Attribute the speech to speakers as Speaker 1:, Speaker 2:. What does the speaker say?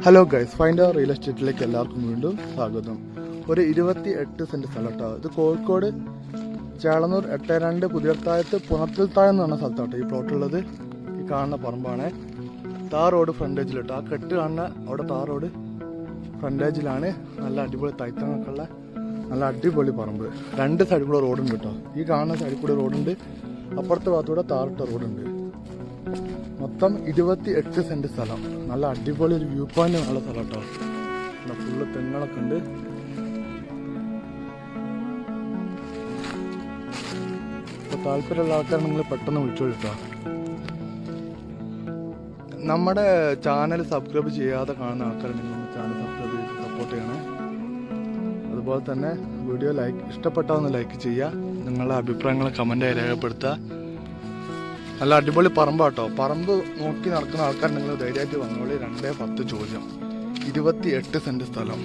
Speaker 1: Hello guys, find അവർ real എസ്റ്റേറ്റിലേക്ക് എല്ലാവർക്കും വീണ്ടും സ്വാഗതം. ഒരു 28 സെൻറ്റ് സ്ഥലം കേട്ടോ. ഇത് കോഴിക്കോട് ചേളന്നൂർ 82 പുതിയത്തായത്ത് പുണർത്തിൽത്തായം എന്ന് പറഞ്ഞ സ്ഥലത്താട്ടോ ഈ പ്ലോട്ടുള്ളത്. ഈ കാണുന്ന പറമ്പാണ്. താർ റോഡ് ഫ്രണ്ടേജിലിട്ടോ. ആ കെട്ട് കാണുന്ന അവിടെ താർ റോഡ് ഫ്രണ്ടേജിലാണ്. നല്ല അടിപൊളി തൈത്തങ്ങൾക്കുള്ള നല്ല അടിപൊളി പറമ്പ്. രണ്ട് സൈഡിൽ കൂടെ റോഡുണ്ട് കേട്ടോ. ഈ കാണുന്ന സൈഡിൽ കൂടെ റോഡുണ്ട്, അപ്പുറത്തെ ഭാഗത്തൂടെ താറിട്ട റോഡുണ്ട്. മൊത്തം 28 സെൻറ്റ് സ്ഥലം. നല്ല അടിപൊളി ഒരു വ്യൂ പോയിന്റ് ഉള്ള സ്ഥലം കേട്ടോ. ഫുള്ള് തെങ്ങുകളൊക്കെ ഉണ്ട്. അപ്പോൾ താല്പര്യമുള്ള ആൾക്കാർ നിങ്ങൾ പെട്ടെന്ന് വിളിച്ചോളൂ കേട്ടോ. നമ്മുടെ ചാനൽ സബ്സ്ക്രൈബ് ചെയ്യാതെ കാണുന്ന ആൾക്കാരുണ്ടെങ്കിൽ ചാനൽ സബ്സ്ക്രൈബ് ചെയ്ത് സപ്പോർട്ട് ചെയ്യണേ. അതുപോലെ തന്നെ വീഡിയോ ഇഷ്ടപ്പെട്ടാൽ ലൈക്ക് ചെയ്യുക. നിങ്ങളുടെ അഭിപ്രായങ്ങൾ കമൻറ്റായി രേഖപ്പെടുത്തുക. നല്ല അടിപൊളി പറമ്പാട്ടോ. പറമ്പ് നോക്കി നടക്കുന്ന ആൾക്കാർ നിങ്ങൾ ധൈര്യമായിട്ട് വന്നോളി. 2-10 ചോദ്യം. 28 സെൻറ്റ് സ്ഥലം.